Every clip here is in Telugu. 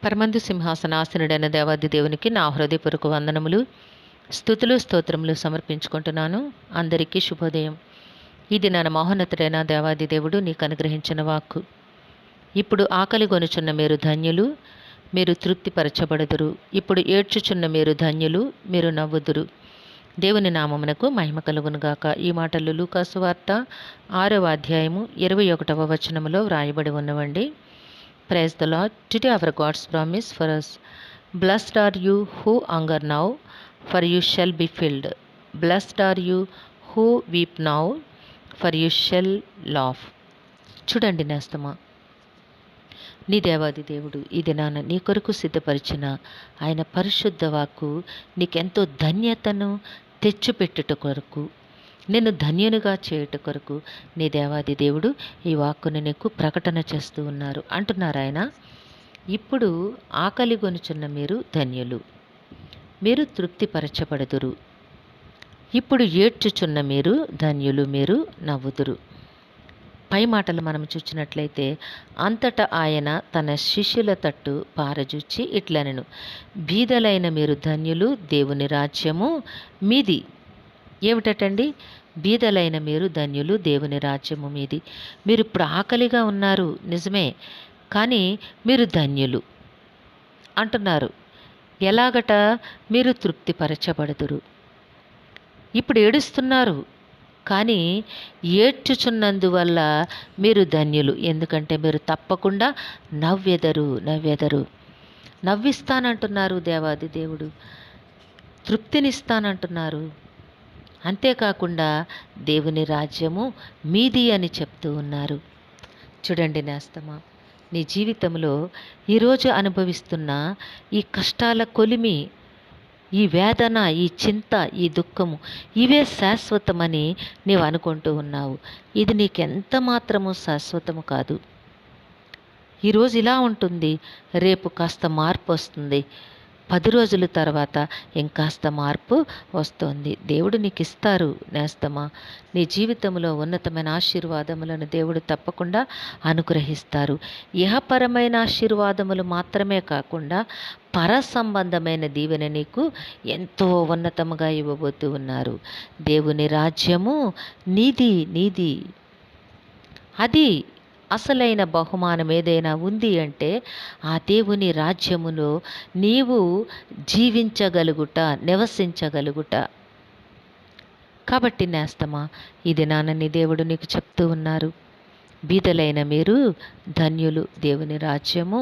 పరమందు సింహాసనాసనుడైన దేవాది దేవునికి నా హృదయపూర్వక వందనములు, స్తుతులు, స్తోత్రములు సమర్పించుకుంటున్నాను. అందరికీ శుభోదయం. ఇది నా మహోన్నతుడైన దేవాది దేవుడు నీకు అనుగ్రహించిన వాక్కు. ఇప్పుడు ఆకలి గొనుచున్న మీరు ధన్యులు, మీరు తృప్తిపరచబడుదురు. ఇప్పుడు ఏడ్చుచున్న మీరు ధన్యులు, మీరు నవ్వుదురు. దేవుని నామమునకు మహిమ కలుగునుగాక. ఈ మాటలు లూకాసు వార్త 6వ అధ్యాయము 21వ వచనములో వ్రాయబడి ఉన్నవండి. Praise the Lord. Today our God's promise for us. Blessed are you who hunger now, for you shall be filled. Blessed are you who weep now, for you shall laugh. చూడండి నేస్తమా, నీ దేవాది దేవుడు ఈ దినాన నీ కొరకు సిద్ధపరిచిన ఆయన పరిశుద్ధ వాక్కు నీకెంతో ధన్యతను తెచ్చిపెట్టుట కొరకు, నిన్ను ధన్యునిగా చేయుట కొరకు నీ దేవాది దేవుడు ఈ వాక్కును నీకు ప్రకటన చేస్తూ ఉన్నారు. అంటున్నారు ఆయన, ఇప్పుడు ఆకలి గొనుచున్న మీరు ధన్యులు, మీరు తృప్తిపరచబడుదురు. ఇప్పుడు ఏడ్చుచున్న మీరు ధన్యులు, మీరు నవ్వుదురు. పై మాటలు మనం చూచినట్లయితే, అంతటా ఆయన తన శిష్యుల తట్టు పారజూచి ఇట్లనెను, బీదలైన మీరు ధన్యులు, దేవుని రాజ్యము మీది. ఏమిటండి? బీదలైన మీరు ధన్యులు, దేవుని రాజ్యము మీది. మీరు ఇప్పుడు ఆకలిగా ఉన్నారు నిజమే, కానీ మీరు ధన్యులు అంటున్నారు. ఎలాగట? మీరు తృప్తిపరచబడుదురు. ఇప్పుడు ఏడుస్తున్నారు, కానీ ఏడ్చుచున్నందువల్ల మీరు ధన్యులు. ఎందుకంటే మీరు తప్పకుండా నవ్వెదరు. నవ్విస్తానంటున్నారు దేవాది దేవుడు, తృప్తినిస్తానంటున్నారు. అంతేకాకుండా దేవుని రాజ్యము మీది అని చెప్తూ ఉన్నారు. చూడండి నేస్తమా, నీ జీవితంలో ఈరోజు అనుభవిస్తున్న ఈ కష్టాల కొలిమి, ఈ వేదన, ఈ చింత, ఈ దుఃఖము, ఇవే శాశ్వతమని నీవు అనుకుంటూ ఉన్నావు. ఇది నీకెంత మాత్రము శాశ్వతము కాదు. ఈరోజు ఇలా ఉంటుంది, రేపు కాస్త మార్పు వస్తుంది, 10 రోజుల తర్వాత ఇంకాస్త మార్పు వస్తుంది. దేవుడు నీకు ఇస్తారు నేస్తమా. నీ జీవితంలో ఉన్నతమైన ఆశీర్వాదములను దేవుడు తప్పకుండా అనుగ్రహిస్తారు. ఇహపరమైన ఆశీర్వాదములు మాత్రమే కాకుండా పర సంబంధమైన దీవెన నీకు ఎంతో ఉన్నతముగా ఇవ్వబోతూ ఉన్నారు. దేవుని రాజ్యము నీది. అది అసలైన బహుమానం ఏదైనా ఉంది అంటే ఆ దేవుని రాజ్యములో నీవు జీవించగలుగుట, నివసించగలుగుట. కాబట్టి నేస్తమా, ఇది నాన్నని దేవుడు నీకు చెప్తూ ఉన్నారు, బీదలైన మీరు ధన్యులు, దేవుని రాజ్యము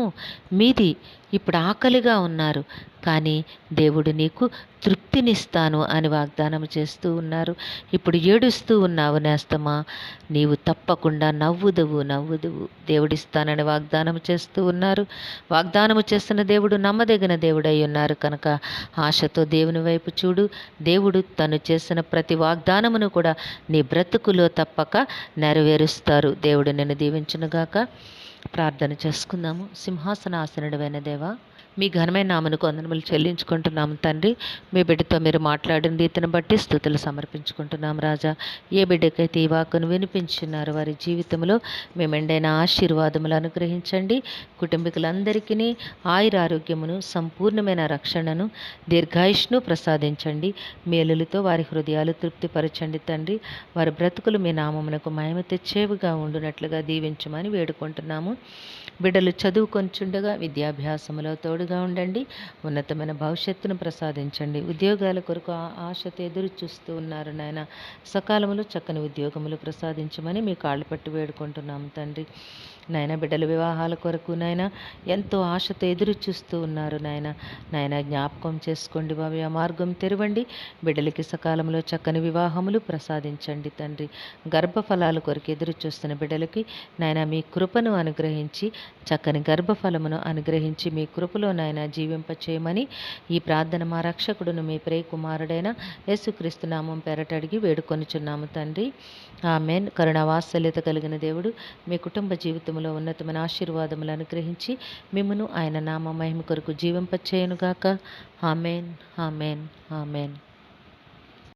మీది. ఇప్పుడు ఆకలిగా ఉన్నారు, కానీ దేవుడు నీకు తృప్తినిస్తాను అని వాగ్దానం చేస్తూ ఉన్నారు. ఇప్పుడు ఏడుస్తూ ఉన్నావు నేస్తమా, నీవు తప్పకుండా నవ్వుదువు. దేవుడిస్తానని వాగ్దానం చేస్తూ ఉన్నారు. వాగ్దానము చేస్తున్న దేవుడు నమ్మదగిన దేవుడై ఉన్నారు కనుక ఆశతో దేవుని వైపు చూడు. దేవుడు తను చేసిన ప్రతి వాగ్దానమును కూడా నీ బ్రతుకులో తప్పక నెరవేరుస్తారు. దేవుడు నిన్ను దీవించునుగాక. ప్రార్థన చేసుకుందాము. సింహాసనాసనుడైన దేవా, మీ ఘనమైన నామమునకు వందనములు చెల్లించుకుంటున్నాము తండ్రి. మీ బిడ్డతో మీరు మాట్లాడిన రీతిని బట్టి స్తుతులు సమర్పించుకుంటున్నాం రాజా. ఏ బిడ్డకైతే ఈ వాక్కును వినిపించున్నారు వారి జీవితంలో మీ మెండైన ఆశీర్వాదములు అనుగ్రహించండి. కుటుంబీకులందరికీ ఆయురారోగ్యమును, సంపూర్ణమైన రక్షణను, దీర్ఘాయుష్ను ప్రసాదించండి. మేలులతో వారి హృదయాలు తృప్తిపరచండి తండ్రి. వారి బ్రతుకులు మీ నామమునకు మహిమ తెచ్చేవిగా ఉండునట్లుగా దీవించమని వేడుకుంటున్నాము. బిడ్డలు చదువుకొంచుండగా విద్యాభ్యాసములో తోడుగా ఉండండి. ఉన్నతమైన భవిష్యత్తును ప్రసాదించండి. ఉద్యోగాల కొరకు ఆశతో ఎదురు చూస్తూ ఉన్నారు నాయన, సకాలంలో చక్కని ఉద్యోగములు ప్రసాదించమని మీ కాళ్ళు పట్టి వేడుకుంటున్నాము తండ్రి. నాయన బిడ్డల వివాహాల కొరకు నాయన ఎంతో ఆశతో ఎదురు చూస్తూ ఉన్నారు నాయన జ్ఞాపకం చేసుకోండి బాబు, ఆ మార్గం తెరవండి. బిడ్డలకి సకాలంలో చక్కని వివాహములు ప్రసాదించండి తండ్రి. గర్భఫలాల కొరకు ఎదురు చూస్తున్న బిడ్డలకి నాయన మీ కృపను అనుగ్రహించి, చక్కని గర్భఫలమును అనుగ్రహించి మీ కృపలో నాయన జీవింపచేయమని ఈ ప్రార్థన మా రక్షకుడును మీ ప్రియ కుమారుడైన యేసుక్రీస్తు నామం పేరట అడిగి వేడుకొనుచున్నాము తండ్రి. ఆమేన్. కరుణావాత్సల్యత కలిగిన దేవుడు మీ కుటుంబ జీవితంలో ఉన్నతమైన ఆశీర్వాదములు అనుగ్రహించి మిమ్మును ఆయన నామ మహిమ కొరకు జీవింపచేయునుగాక. ఆమేన్.